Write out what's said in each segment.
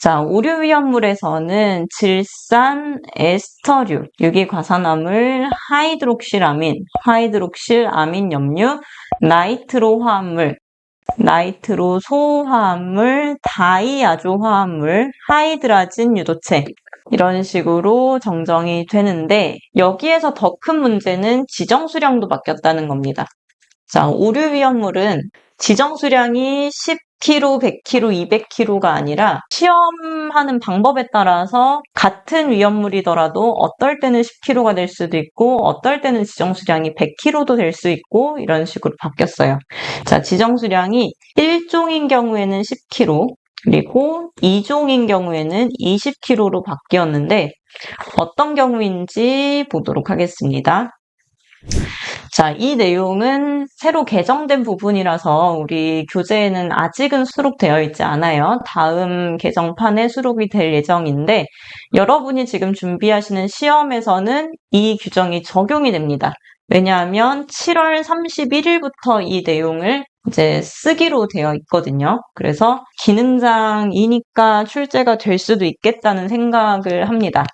자, 오류위험물에서는 질산, 에스터류, 유기과산화물, 하이드록실아민, 하이드록실아민 염류, 나이트로 화합물, 나이트로 소화합물, 다이아조 화합물, 하이드라진 유도체 이런 식으로 정정이 되는데 여기에서 더 큰 문제는 지정수량도 바뀌었다는 겁니다. 자, 오류위험물은 지정수량이 10kg, 100kg, 200kg가 아니라 시험하는 방법에 따라서 같은 위험물이더라도 어떨 때는 10kg가 될 수도 있고 어떨 때는 지정수량이 100kg도 될 수 있고 이런 식으로 바뀌었어요. 자, 지정수량이 1종인 경우에는 10kg 그리고 2종인 경우에는 20kg로 바뀌었는데 어떤 경우인지 보도록 하겠습니다. 자, 이 내용은 새로 개정된 부분이라서 우리 교재에는 아직은 수록되어 있지 않아요. 다음 개정판에 수록이 될 예정인데 여러분이 지금 준비하시는 시험에서는 이 규정이 적용이 됩니다. 왜냐하면 7월 31일부터 이 내용을 이제 쓰기로 되어 있거든요. 그래서 기능장이니까 출제가 될 수도 있겠다는 생각을 합니다.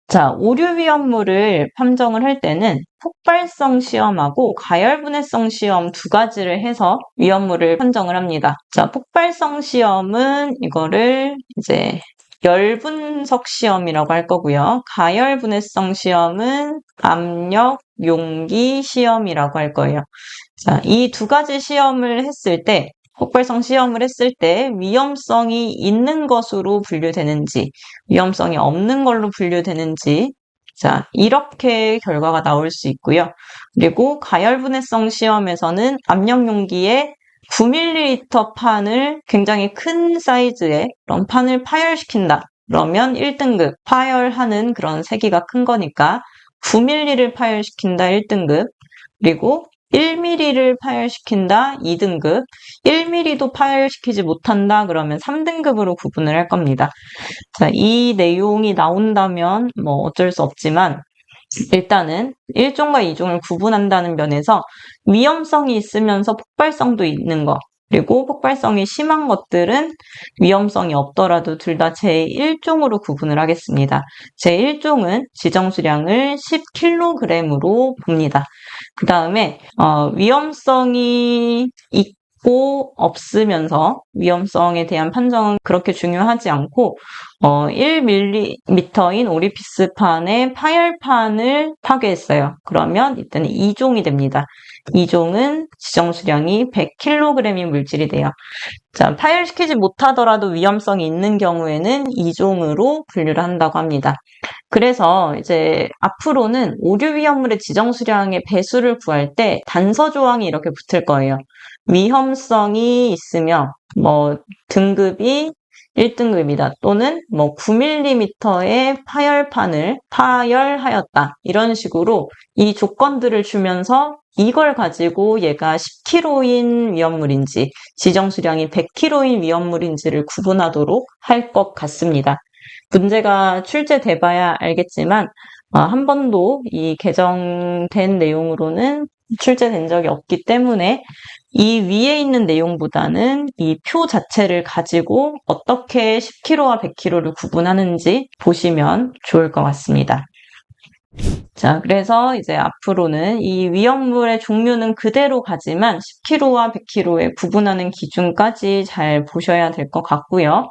자, 오류위험물을 판정을 할 때는 폭발성 시험하고 가열분해성 시험 두 가지를 해서 위험물을 판정을 합니다. 자, 폭발성 시험은 이거를 이제 열분석 시험이라고 할 거고요. 가열분해성 시험은 압력, 용기 시험이라고 할 거예요. 자, 이 두 가지 시험을 했을 때 폭발성 시험을 했을 때 위험성이 있는 것으로 분류되는지 위험성이 없는 걸로 분류되는지 자, 이렇게 결과가 나올 수 있고요. 그리고 가열분해성 시험에서는 압력 용기에 9ml 판을 굉장히 큰 사이즈의 그런 판을 파열시킨다. 그러면 1등급 파열하는 그런 세기가 큰 거니까 9mm를 파열시킨다 1등급 그리고 1mm를 파열시킨다 2등급 1mm도 파열시키지 못한다 그러면 3등급으로 구분을 할 겁니다. 자, 이 내용이 나온다면 뭐 어쩔 수 없지만 일단은 1종과 2종을 구분한다는 면에서 위험성이 있으면서 폭발성도 있는 것 그리고 폭발성이 심한 것들은 위험성이 없더라도 둘 다 제1종으로 구분을 하겠습니다. 제1종은 지정수량을 10kg으로 봅니다. 그 다음에 위험성이 있고 없으면서 위험성에 대한 판정은 그렇게 중요하지 않고 1mm인 오리피스판의 파열판을 파괴했어요. 그러면 이때는 2종이 됩니다. 2종은 지정수량이 100kg인 물질이 돼요. 자, 파열시키지 못하더라도 위험성이 있는 경우에는 2종으로 분류를 한다고 합니다. 그래서 이제 앞으로는 오류위험물의 지정수량의 배수를 구할 때 단서 조항이 이렇게 붙을 거예요. 위험성이 있으며 뭐 등급이 1등급이다 또는 뭐 9mm의 파열판을 파열하였다 이런 식으로 이 조건들을 주면서 이걸 가지고 얘가 10kg인 위험물인지 지정수량이 100kg인 위험물인지를 구분하도록 할 것 같습니다. 문제가 출제돼 봐야 알겠지만 한 번도 이 개정된 내용으로는 출제된 적이 없기 때문에 이 위에 있는 내용보다는 이 표 자체를 가지고 어떻게 10kg와 100kg를 구분하는지 보시면 좋을 것 같습니다. 자, 그래서 이제 앞으로는 이 위험물의 종류는 그대로 가지만 10kg와 100kg에 구분하는 기준까지 잘 보셔야 될 것 같고요.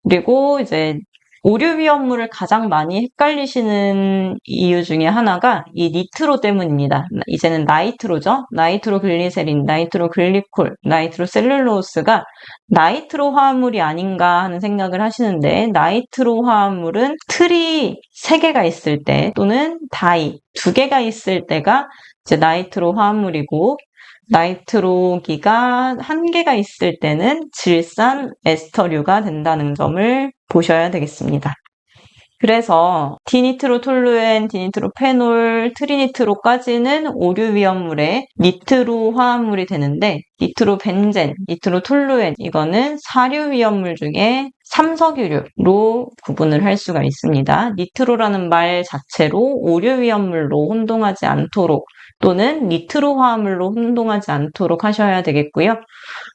그리고 이제 오류위험물을 가장 많이 헷갈리시는 이유 중에 하나가 이 니트로 때문입니다. 이제는 나이트로죠. 나이트로글리세린, 나이트로글리콜, 나이트로셀룰로스가 나이트로 화합물이 아닌가 하는 생각을 하시는데 나이트로 화합물은 틀이 3개가 있을 때 또는 다이 2개가 있을 때가 이제 나이트로 화합물이고 나이트로기가 1개가 있을 때는 질산 에스터류가 된다는 점을 보셔야 되겠습니다. 그래서 디니트로톨루엔, 디니트로페놀, 트리니트로까지는 오류위험물의 니트로 화합물이 되는데 니트로벤젠, 니트로톨루엔 이거는 사류위험물 중에 삼석유류로 구분을 할 수가 있습니다. 니트로라는 말 자체로 오류위험물로 혼동하지 않도록 또는 니트로 화합물로 혼동하지 않도록 하셔야 되겠고요.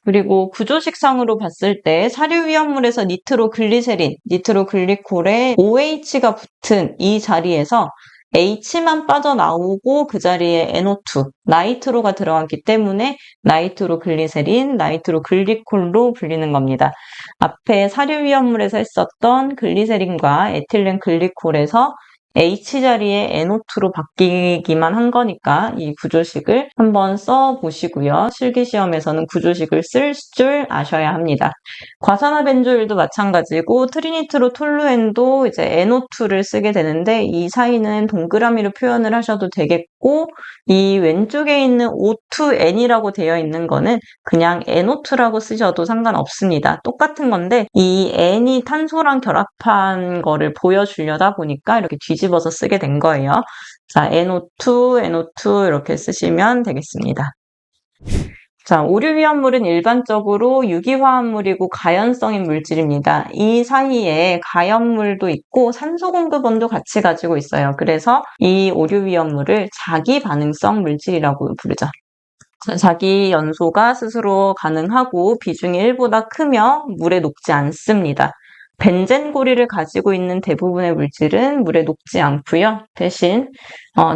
그리고 구조식상으로 봤을 때 사료 위험물에서 니트로글리세린, 니트로글리콜에 OH가 붙은 이 자리에서 H만 빠져나오고 그 자리에 NO2, 나이트로가 들어갔기 때문에 나이트로글리세린, 나이트로글리콜로 불리는 겁니다. 앞에 사료 위험물에서 했었던 글리세린과 에틸렌 글리콜에서 H 자리에 NO2로 바뀌기만 한 거니까 이 구조식을 한번 써보시고요. 실기시험에서는 구조식을 쓸 줄 아셔야 합니다. 과산화벤조일도 마찬가지고 트리니트로톨루엔도 이제 NO2를 쓰게 되는데 이 사이는 동그라미로 표현을 하셔도 되겠고 이 왼쪽에 있는 O2N이라고 되어 있는 거는 그냥 NO2라고 쓰셔도 상관없습니다. 똑같은 건데 이 N이 탄소랑 결합한 거를 보여주려다 보니까 이렇게 뒤집어서 쓰게 된 거예요. 자, NO2, NO2 이렇게 쓰시면 되겠습니다. 자, 오류위험물은 일반적으로 유기화합물이고 가연성인 물질입니다. 이 사이에 가연물도 있고 산소공급원도 같이 가지고 있어요. 그래서 이 오류위험물을 자기반응성 물질이라고 부르죠. 자기 연소가 스스로 가능하고 비중이 1보다 크며 물에 녹지 않습니다. 벤젠고리를 가지고 있는 대부분의 물질은 물에 녹지 않고요. 대신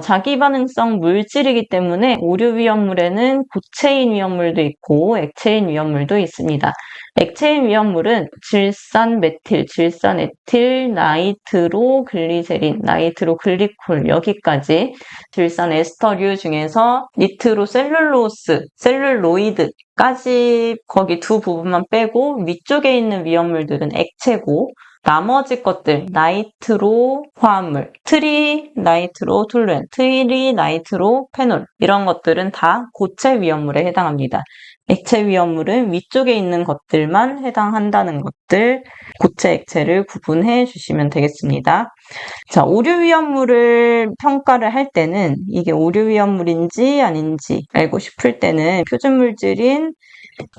자기 반응성 물질이기 때문에 오류 위험물에는 고체인 위험물도 있고 액체인 위험물도 있습니다. 액체인 위험물은 질산 메틸, 질산 에틸, 나이트로 글리세린, 나이트로 글리콜 여기까지 질산 에스터류 중에서 니트로 셀룰로스, 셀룰로이드까지 거기 두 부분만 빼고 위쪽에 있는 위험물들은 액체고 나머지 것들 나이트로 화합물, 트리 나이트로 톨루엔, 트리 나이트로 페놀 이런 것들은 다 고체 위험물에 해당합니다. 액체 위험물은 위쪽에 있는 것들만 해당한다는 것들 고체 액체를 구분해 주시면 되겠습니다. 자, 오류 위험물을 평가를 할 때는 이게 오류 위험물인지 아닌지 알고 싶을 때는 표준 물질인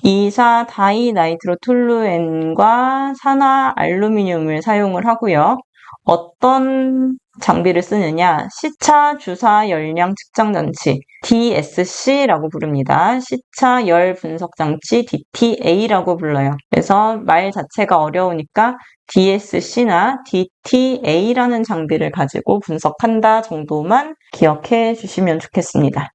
2,4 다이나이트로톨루엔과 산화 알루미늄을 사용을 하고요. 어떤 장비를 쓰느냐? 시차 주사 열량 측정 장치 DSC라고 부릅니다. 시차 열 분석 장치 DTA라고 불러요. 그래서 말 자체가 어려우니까 DSC나 DTA라는 장비를 가지고 분석한다 정도만 기억해 주시면 좋겠습니다.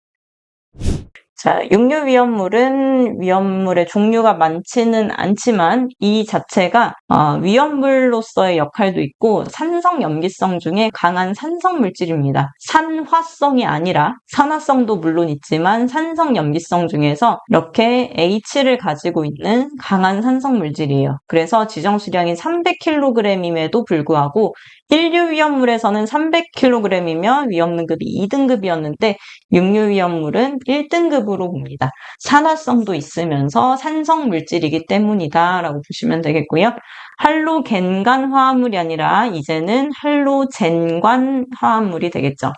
자, 육류 위험물은 위험물의 종류가 많지는 않지만 이 자체가 위험물로서의 역할도 있고 산성 염기성 중에 강한 산성 물질입니다. 산화성이 아니라 산화성도 물론 있지만 산성 염기성 중에서 이렇게 H를 가지고 있는 강한 산성 물질이에요. 그래서 지정수량이 300kg임에도 불구하고 1류 위험물에서는 300kg이면 위험 등급이 2등급이었는데 육류 위험물은 1등급으로 봅니다. 산화성도 있으면서 산성 물질이기 때문이다 라고 보시면 되겠고요. 할로겐간 화합물이 아니라 이제는 할로젠관 화합물이 되겠죠.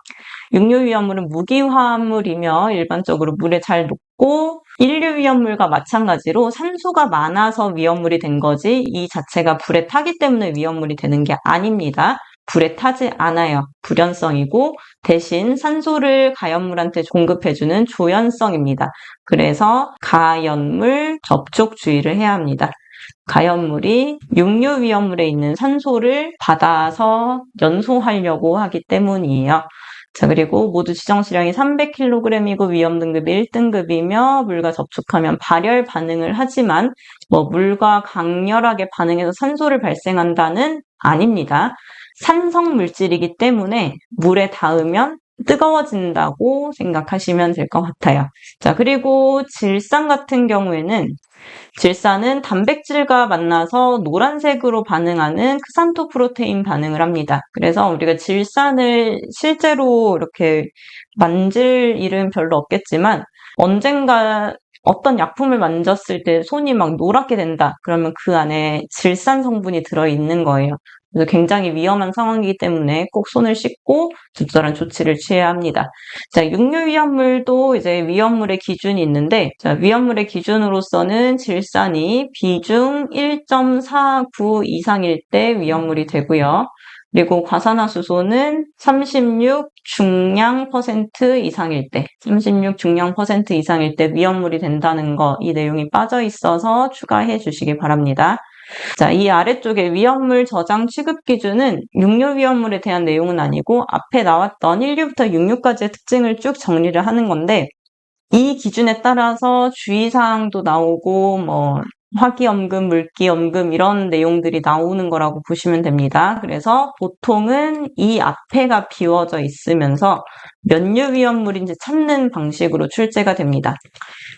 육류 위험물은 무기 화합물이며 일반적으로 물에 잘 녹고 1류 위험물과 마찬가지로 산소가 많아서 위험물이 된 거지 이 자체가 불에 타기 때문에 위험물이 되는 게 아닙니다. 불에 타지 않아요. 불연성이고 대신 산소를 가연물한테 공급해주는 조연성입니다. 그래서 가연물 접촉 주의를 해야 합니다. 가연물이 육류 위험물에 있는 산소를 받아서 연소하려고 하기 때문이에요. 자, 그리고 모두 지정수량이 300kg이고 위험 등급이 1등급이며 물과 접촉하면 발열 반응을 하지만 물과 강렬하게 반응해서 산소를 발생한다는 아닙니다. 산성 물질이기 때문에 물에 닿으면 뜨거워진다고 생각하시면 될 것 같아요. 자, 그리고 질산 같은 경우에는 질산은 단백질과 만나서 노란색으로 반응하는 크산토 프로테인 반응을 합니다. 그래서 우리가 질산을 실제로 이렇게 만질 일은 별로 없겠지만 언젠가 어떤 약품을 만졌을 때 손이 막 노랗게 된다. 그러면 그 안에 질산 성분이 들어있는 거예요. 그래서 굉장히 위험한 상황이기 때문에 꼭 손을 씻고 적절한 조치를 취해야 합니다. 자, 육류 위험물도 이제 위험물의 기준이 있는데, 자, 위험물의 기준으로서는 질산이 비중 1.49 이상일 때 위험물이 되고요. 그리고 과산화수소는 36 중량 퍼센트 이상일 때, 36 중량 퍼센트 이상일 때 위험물이 된다는 거, 이 내용이 빠져 있어서 추가해 주시기 바랍니다. 자, 이 아래쪽에 위험물 저장 취급 기준은 육류 위험물에 대한 내용은 아니고 앞에 나왔던 1류부터 6류까지의 특징을 쭉 정리를 하는 건데, 이 기준에 따라서 주의사항도 나오고 화기염금, 물기염금 이런 내용들이 나오는 거라고 보시면 됩니다. 그래서 보통은 이 앞에가 비워져 있으면서 몇 류 위험물인지 찾는 방식으로 출제가 됩니다.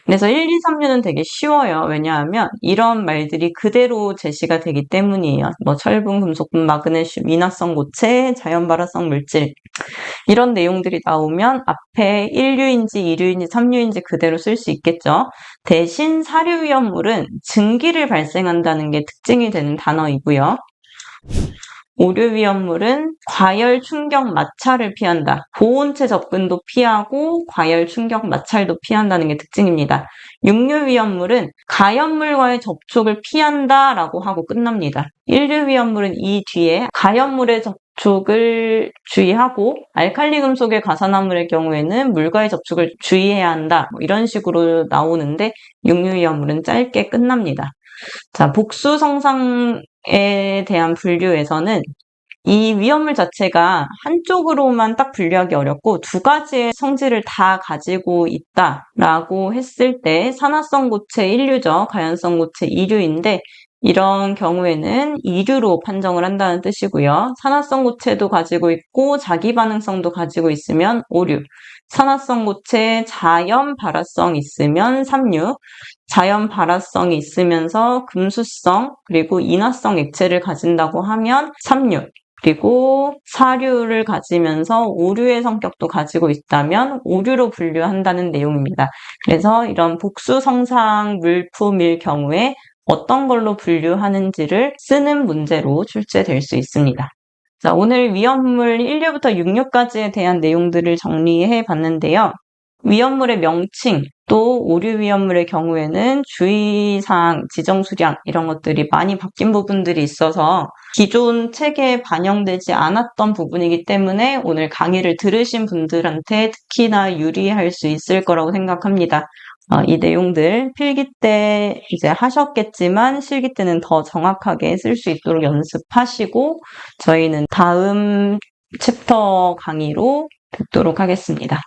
그래서 1, 2, 3류는 되게 쉬워요. 왜냐하면 이런 말들이 그대로 제시가 되기 때문이에요. 철분, 금속분, 마그네슘, 인화성 고체, 자연발화성 물질 이런 내용들이 나오면 앞에 1류인지 2류인지 3류인지 그대로 쓸 수 있겠죠. 대신 사류 위험물은 증기를 발생한다는 게 특징이 되는 단어이고요. 5류 위험물은 과열, 충격, 마찰을 피한다. 고온체 접근도 피하고 과열, 충격, 마찰도 피한다는 게 특징입니다. 6류 위험물은 가연물과의 접촉을 피한다라고 하고 끝납니다. 1류 위험물은 이 뒤에 가연물의 접촉을 주의하고 알칼리 금속의 가산화물의 경우에는 물과의 접촉을 주의해야 한다. 이런 식으로 나오는데 6류 위험물은 짧게 끝납니다. 자, 복수 성상에 대한 분류에서는 이 위험물 자체가 한쪽으로만 딱 분류하기 어렵고 두 가지의 성질을 다 가지고 있다라고 했을 때 산화성 고체 1류죠. 가연성 고체 2류인데 이런 경우에는 2류로 판정을 한다는 뜻이고요. 산화성 고체도 가지고 있고 자기 반응성도 가지고 있으면 5류, 산화성 고체 자연 발화성 있으면 3류, 자연 발화성이 있으면서 금수성 그리고 인화성 액체를 가진다고 하면 3류, 그리고 사류를 가지면서 오류의 성격도 가지고 있다면 오류로 분류한다는 내용입니다. 그래서 이런 복수 성상 물품일 경우에 어떤 걸로 분류하는지를 쓰는 문제로 출제될 수 있습니다. 자, 오늘 위험물 1류부터 6류까지에 대한 내용들을 정리해 봤는데요. 위험물의 명칭, 또 오류 위험물의 경우에는 주의사항, 지정수량 이런 것들이 많이 바뀐 부분들이 있어서 기존 책에 반영되지 않았던 부분이기 때문에 오늘 강의를 들으신 분들한테 특히나 유리할 수 있을 거라고 생각합니다. 이 내용들 필기 때 이제 하셨겠지만 실기 때는 더 정확하게 쓸 수 있도록 연습하시고 저희는 다음 챕터 강의로 뵙도록 하겠습니다.